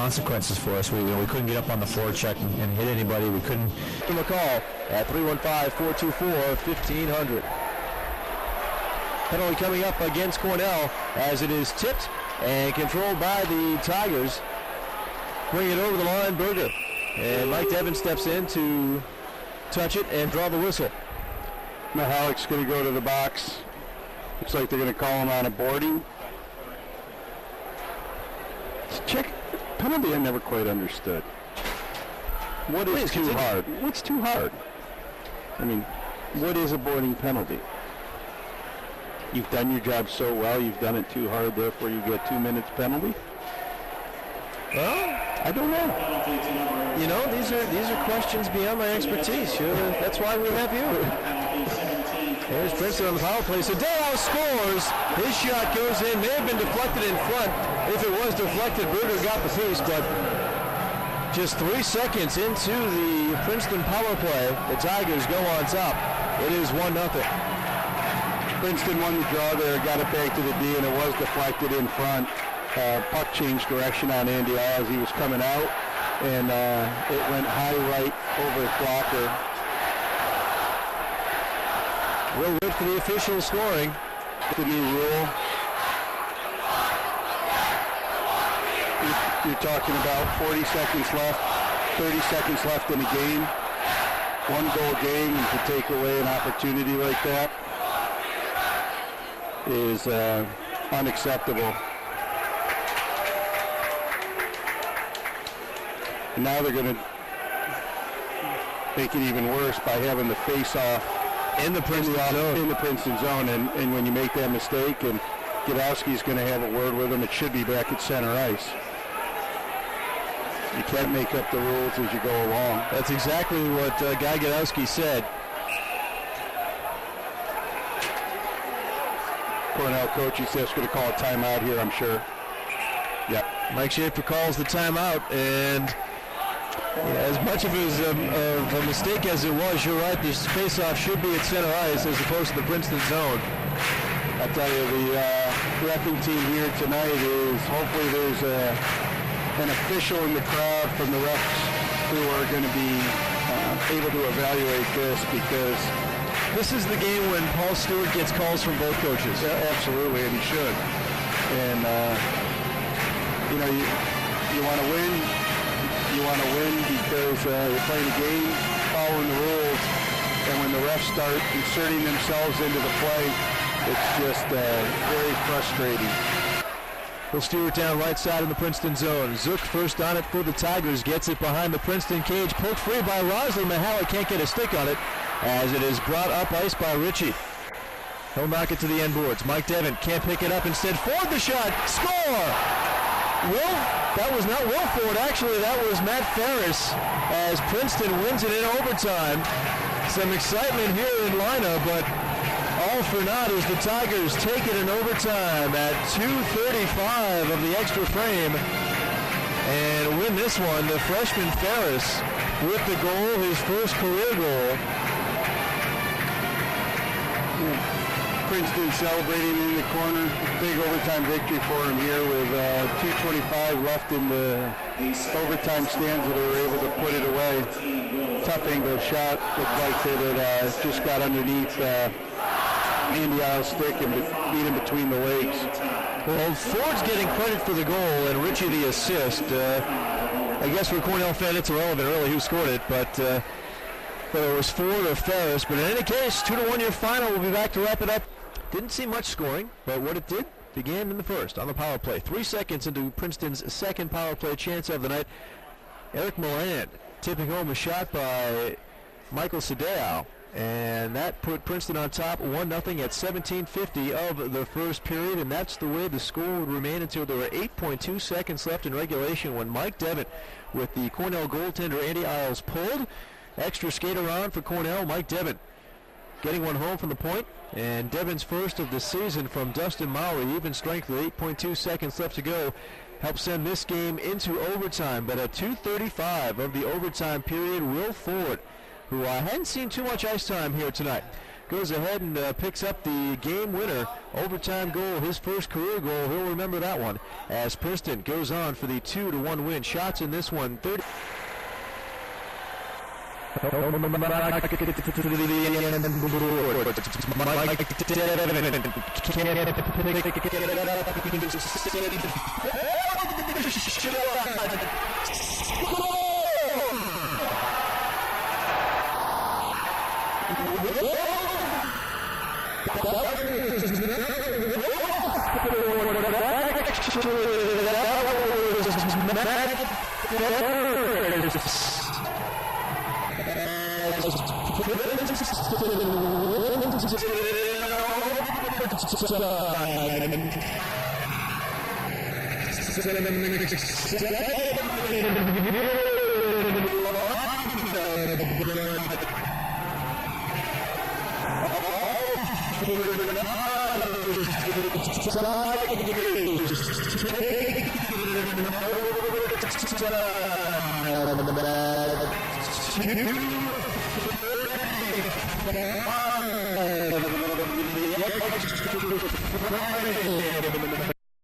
consequences for us. We couldn't get up on the forecheck and hit anybody. We couldn't. Give them a call at 315-424-1500. Penalty coming up against Cornell as it is tipped and controlled by the Tigers. Bring it over the line, Berger. And Mike Devin steps in to touch it and draw the whistle. Mihalik's going to go to the box. Looks like they're going to call him on a boarding. Check penalty I never quite understood. What is too hard? What's too hard? I mean, what is a boarding penalty? You've done your job so well, you've done it too hard, therefore you get 2 minutes penalty? Well, I don't know. You know, these are questions beyond my expertise. That's why we have you. There's Princeton on the power play. Sdao scores. His shot goes in. May have been deflected in front. If it was deflected, Berger got the piece, but just 3 seconds into the Princeton power play, the Tigers go on top. It is 1-0. Princeton won the draw there, got it back to the D, and it was deflected in front. Puck changed direction on Andy Iles. He was coming out, and it went high right over his blocker. We'll wait for the official scoring. The new rule. You're talking about 40 seconds left, 30 seconds left in a game. 1 goal game, and to take away an opportunity like that is unacceptable. And now they're going to make it even worse by having the face-off in the Princeton zone. And when you make that mistake, and Gadowski's going to have a word with him, it should be back at center ice. You can't make up the rules as you go along. That's exactly what Guy Gadowski said. Cornell coach, he says, going to call a timeout here, I'm sure. Yep. Mike Schaefer calls the timeout, and as much of a mistake as it was, you're right, this face-off should be at center ice as opposed to the Princeton zone. I'll tell you, the repping team here tonight is hopefully there's an official in the crowd from the refs who are going to be able to evaluate this, because this is the game when Paul Stewart gets calls from both coaches. Absolutely, and he should. And, you know, you want to win. You want to win because you're playing a game, following the rules, and when the refs start inserting themselves into the play, it's just very frustrating. Will Stewart down right side of the Princeton zone. Zook first on it for the Tigers. Gets it behind the Princeton cage. Poked free by Rosley. Mihalik can't get a stick on it as it is brought up ice by Ritchie. He'll knock it to the end boards. Mike Devin can't pick it up. Instead, Ford the shot. Score! Will, that was not Will Ford. Actually, that was Matt Ferris as Princeton wins it in overtime. Some excitement here in Lynah, but all for naught as the Tigers take it in overtime at 2:35 of the extra frame and win this one. The freshman Ferris with the goal, his first career goal. Princeton celebrating in the corner. Big overtime victory for him here with 2:25 left in the overtime stands that they were able to put it away. Tough angle shot. Looked like that it just got underneath Andy Iles' stick and beat him between the legs. Well, Ford's getting credit for the goal and Ritchie the assist. I guess for a Cornell fan it's irrelevant really who scored it, but whether it was Ford or Ferris. But in any case, 2-1 your final. We'll be back to wrap it up. Didn't see much scoring, but what it did began in the first on the power play. 3 seconds into Princeton's second power play chance of the night. Eric Meland tipping home a shot by Michael Sdao. And that put Princeton on top 1-0 at 17:50 of the first period, and that's the way the score would remain until there were 8.2 seconds left in regulation when Mike Devin, with the Cornell goaltender Andy Iles, pulled. Extra skater on for Cornell, Mike Devin getting one home from the point, and Devin's first of the season from Dustin Mowry, even strength with 8.2 seconds left to go, helped send this game into overtime. But at 2:35 of the overtime period, Will Ford, who I hadn't seen too much ice time here tonight, goes ahead and picks up the game winner overtime goal, his first career goal. He'll remember that one as Princeton goes on for the 2-1 win. Shots in this one, 30.